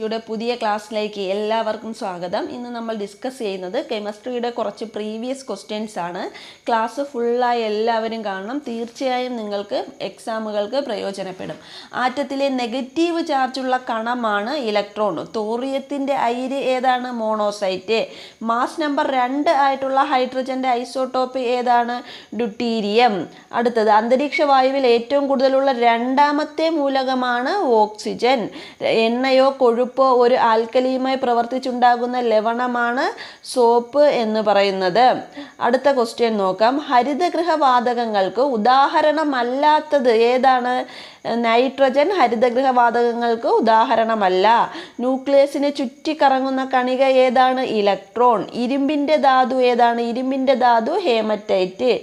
യുടെ പുതിയ ക്ലാസ്സിലേക്ക് എല്ലാവർക്കും സ്വാഗതം. ഇന്ന് നമ്മൾ ഡിസ്കസ് ചെയ്യുന്നത് കെമിസ്ട്രിയുടെ കുറച്ച് പ്രീവിയസ് ക്വസ്റ്റ്യൻസ് ആണ്. ക്ലാസ് ഫുള്ളായി എല്ലാവരും കാണണം. തീർച്ചയായും നിങ്ങൾക്ക് എക്സാമുകൾക്ക് പ്രയോജനപ്പെടും. ആറ്റത്തിലെ നെഗറ്റീവ് ചാർജുള്ള കണമാണ് ഇലക്ട്രോൺ. തോറിയത്തിൻ്റെ അയിര് ഏതാണ്? മോണോസൈറ്റ്. മാസ് നമ്പർ 2 ആയിട്ടുള്ള ഹൈഡ്രജൻ്റെ ഐസോട്ടോപ്പ് ഏതാണ്? ഡ്യൂട്ടീരിയം. അടുത്തത്, അന്തരീക്ഷ വായുവിൽ ഏറ്റവും കൂടുതലുള്ള രണ്ടാമത്തെ മൂലകമാണ് ഓക്സിജൻ. എണ്ണയോ കൊഴുപ്പോ ഒരു ആൽക്കലിയുമായി പ്രവർത്തിച്ചുണ്ടാകുന്ന ലവണമാണ് സോപ്പ് എന്ന് പറയുന്നത്. അടുത്ത ക്വസ്റ്റ്യൻ നോക്കാം. ഹരിതഗൃഹവാതകങ്ങൾക്ക് ഉദാഹരണമല്ലാത്തത് ഏതാണ്? നൈട്രജൻ ഹരിതഗൃഹവാതകങ്ങൾക്ക് ഉദാഹരണമല്ല. ന്യൂക്ലിയസിനെ ചുറ്റിക്കറങ്ങുന്ന കണിക ഏതാണ്? ഇലക്ട്രോൺ. ഇരുമ്പിൻ്റെ ധാതു ഏതാണ്? ഇരുമ്പിൻ്റെ ധാതു ഹേമറ്റൈറ്റ്.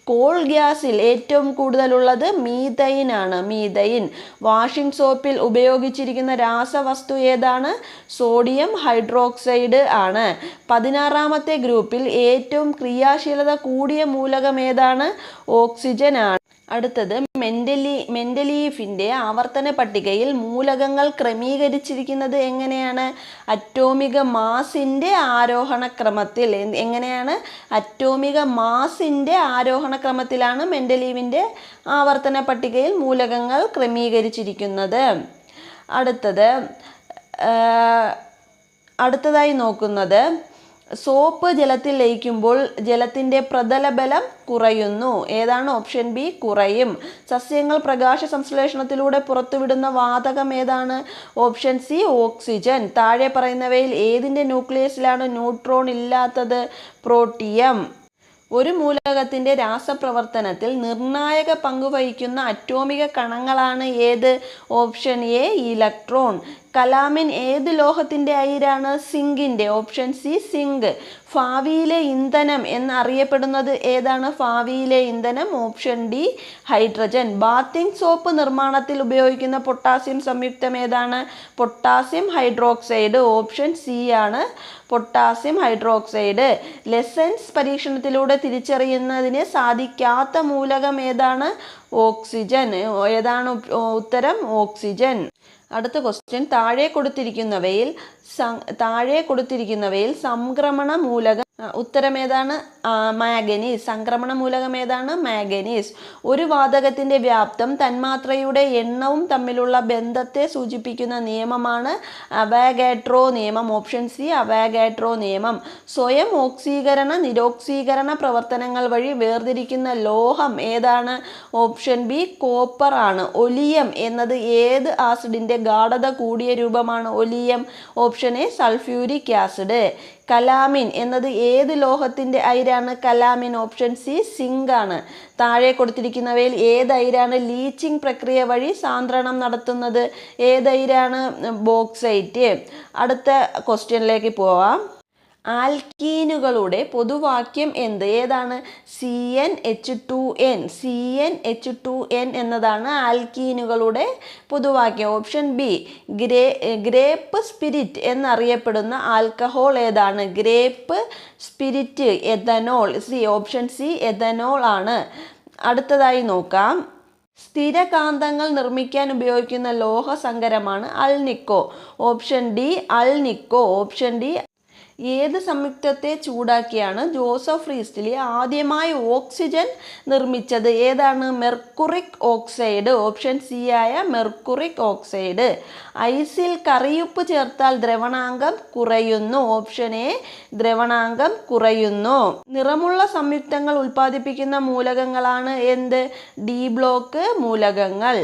കോൾ ഗ്യാസിൽ ഏറ്റവും കൂടുതലുള്ളത് മീഥൈൻ ആണ്. മീഥൈൻ. വാഷിംഗ് സോപ്പിൽ ഉപയോഗിച്ചിരിക്കുന്ന രാസവസ്തു ഏതാണ്? സോഡിയം ഹൈഡ്രോക്സൈഡ് ആണ്. 16ാമത്തെ ഗ്രൂപ്പിൽ ഏറ്റവും ക്രിയാശീലത കൂടിയ മൂലകം ഏതാണ്? ഓക്സിജൻ ആണ്. അടുത്തത്, മെൻഡലീഫിൻ്റെ ആവർത്തന പട്ടികയിൽ മൂലകങ്ങൾ ക്രമീകരിച്ചിരിക്കുന്നത് എങ്ങനെയാണ്? അറ്റോമിക മാസിൻ്റെ ആരോഹണക്രമത്തിൽ. എങ്ങനെയാണ്? അറ്റോമിക മാസിൻ്റെ ആരോഹണക്രമത്തിലാണ് മെൻഡലീവിൻ്റെ ആവർത്തന പട്ടികയിൽ മൂലകങ്ങൾ ക്രമീകരിച്ചിരിക്കുന്നത്. അടുത്തതായി നോക്കുന്നത്, സോപ്പ് ജലത്തിൽ ലയിക്കുമ്പോൾ ജലത്തിൻ്റെ പ്രതലബലം കുറയുന്നു. ഏതാണ്? ഓപ്ഷൻ ബി, കുറയും. സസ്യങ്ങൾ പ്രകാശ സംശ്ലേഷണത്തിലൂടെ പുറത്തുവിടുന്ന വാതകം ഏതാണ്? Option C, oxygen. താഴെ പറയുന്നവയിൽ ഏതിൻ്റെ ന്യൂക്ലിയസിലാണ് ന്യൂട്രോൺ ഇല്ലാത്തത്? പ്രോട്ടിയം. ഒരു മൂലകത്തിൻ്റെ രാസപ്രവർത്തനത്തിൽ നിർണായക പങ്കുവഹിക്കുന്ന അറ്റോമിക കണങ്ങളാണ് ഏത്? Option A, electron. കലാമിൻ ഏത് ലോഹത്തിൻ്റെ അയിരാണ്? സിങ്കിൻ്റെ. Option C, zinc. ഭാവിയിലെ ഇന്ധനം എന്നറിയപ്പെടുന്നത് ഏതാണ്? ഭാവിയിലെ ഇന്ധനം option D, hydrogen. Bathing soap നിർമ്മാണത്തിൽ ഉപയോഗിക്കുന്ന പൊട്ടാസ്യം സംയുക്തം ഏതാണ്? Potassium hydroxide. ഓപ്ഷൻ സി ആണ്, പൊട്ടാസ്യം ഹൈഡ്രോക്സൈഡ്. ലെസൻസ് പരീക്ഷണത്തിലൂടെ തിരിച്ചറിയുന്നതിന് സാധിക്കാത്ത മൂലകം ഏതാണ്? ഓക്സിജൻ. ഏതാണ് ഉത്തരം? ഓക്സിജൻ. അടുത്ത ക്വസ്റ്റ്യൻ, താഴെ കൊടുത്തിരിക്കുന്നവയിൽ സംക്രമണ മൂലകം ഉത്തരം ഏതാണ്? മാംഗനീസ്. സംക്രമണ മൂലകം ഏതാണ്? മാംഗനീസ്. ഒരു വാതകത്തിൻ്റെ വ്യാപ്തം തന്മാത്രയുടെ എണ്ണവും തമ്മിലുള്ള ബന്ധത്തെ സൂചിപ്പിക്കുന്ന നിയമമാണ് അവഗാഡ്രോ നിയമം. ഓപ്ഷൻ സി, അവഗാഡ്രോ നിയമം. സ്വയം ഓക്സീകരണ നിരോക്സീകരണ പ്രവർത്തനങ്ങൾ വഴി വേർതിരിക്കുന്ന ലോഹം ഏതാണ്? ഓപ്ഷൻ ബി, കോപ്പർ ആണ്. ഒലിയം എന്നത് ഏത് ആസിഡിൻ്റെ ഗാഢത കൂടിയ രൂപമാണ്? Oleum. Option A, sulphuric acid. Calamine എന്നത് ഏത് ലോഹത്തിൻ്റെ അയിരാണ്? കലാമിൻ. ഓപ്ഷൻ സി, സിങ്ക് ആണ്. താഴെ കൊടുത്തിരിക്കുന്നവയിൽ ഏത് അയിരാണ് ലീച്ചിങ് പ്രക്രിയ വഴി സാന്ദ്രണം നടത്തുന്നത്? ഏത് അയിരാണ്? ബോക്സൈറ്റ്. അടുത്ത ക്വസ്റ്റ്യനിലേക്ക് പോവാം. ആൽക്കീനുകളുടെ പൊതുവാക്യം എന്ത്? ഏതാണ്? CnH2n. CnH2n എന്നതാണ് ആൽക്കീനുകളുടെ പൊതുവാക്യം. ഓപ്ഷൻ ബി, ഗ്രേപ്പ് സ്പിരിറ്റ് എന്നറിയപ്പെടുന്ന ആൽക്കഹോൾ ഏതാണ്? Grape spirit, ethanol. C. Option C, ethanol ആണ്. അടുത്തതായി നോക്കാം. സ്ഥിരകാന്തങ്ങൾ നിർമ്മിക്കാൻ ഉപയോഗിക്കുന്ന ലോഹസങ്കരമാണ് alnico. Option D, alnico. Option D. ഏത് സംയുക്തത്തെ ചൂടാക്കിയാണ് ജോസഫ് റീസ്റ്റിലി ആദ്യമായി ഓക്സിജൻ നിർമ്മിച്ചത്? ഏതാണ്? Mercuric oxide. ഓപ്ഷൻ സി ആയ മെർക്കുറിക് ഓക്സൈഡ്. ഐസിൽ കറിയുപ്പ് ചേർത്താൽ ദ്രവണാങ്കം കുറയുന്നു. ഓപ്ഷൻ എ, ദ്രവണാങ്കം കുറയുന്നു. നിറമുള്ള സംയുക്തങ്ങൾ ഉൽപ്പാദിപ്പിക്കുന്ന മൂലകങ്ങളാണ് എന്ത്? ഡി ബ്ലോക്ക് മൂലകങ്ങൾ.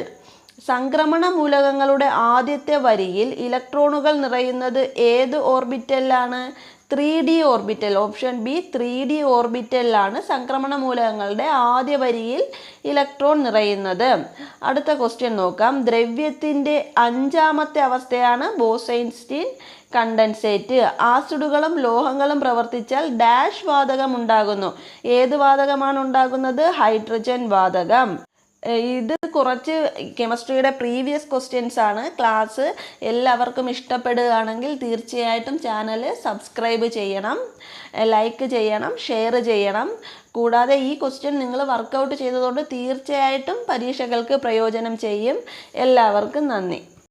സംക്രമണ മൂലകങ്ങളുടെ ആദ്യത്തെ വരിയിൽ ഇലക്ട്രോണുകൾ നിറയുന്നത് ഏത് ഓർബിറ്റലിലാണ്? 3D orbital. Option B, 3D ഓർബിറ്റലിലാണ് സംക്രമണ മൂലകങ്ങളുടെ ആദ്യ വരിയിൽ ഇലക്ട്രോൺ നിറയുന്നത്. അടുത്ത ക്വസ്റ്റ്യൻ നോക്കാം. ദ്രവ്യത്തിൻ്റെ 5ാമത്തെ അവസ്ഥയാണ് ബോസൈൻസ്റ്റീൻ കണ്ടൻസേറ്റ്. ആസിഡുകളും ലോഹങ്ങളും പ്രവർത്തിച്ചാൽ ഡാഷ് വാതകം ഉണ്ടാകുന്നു. ഏത് വാതകമാണ് ഉണ്ടാകുന്നത്? ഹൈഡ്രജൻ വാതകം. ഇത് കുറച്ച് കെമിസ്ട്രിയുടെ പ്രീവിയസ് ക്വസ്റ്റ്യൻസ് ആണ്. ക്ലാസ് എല്ലാവർക്കും ഇഷ്ടപ്പെടുകയാണെങ്കിൽ തീർച്ചയായിട്ടും ചാനൽ സബ്സ്ക്രൈബ് ചെയ്യണം, ലൈക്ക് ചെയ്യണം, ഷെയർ ചെയ്യണം. കൂടാതെ ഈ ക്വസ്റ്റ്യൻ നിങ്ങൾ വർക്കൗട്ട് ചെയ്തതുകൊണ്ട് തീർച്ചയായിട്ടും പരീക്ഷകൾക്ക് പ്രയോജനം ചെയ്യും. എല്ലാവർക്കും നന്ദി.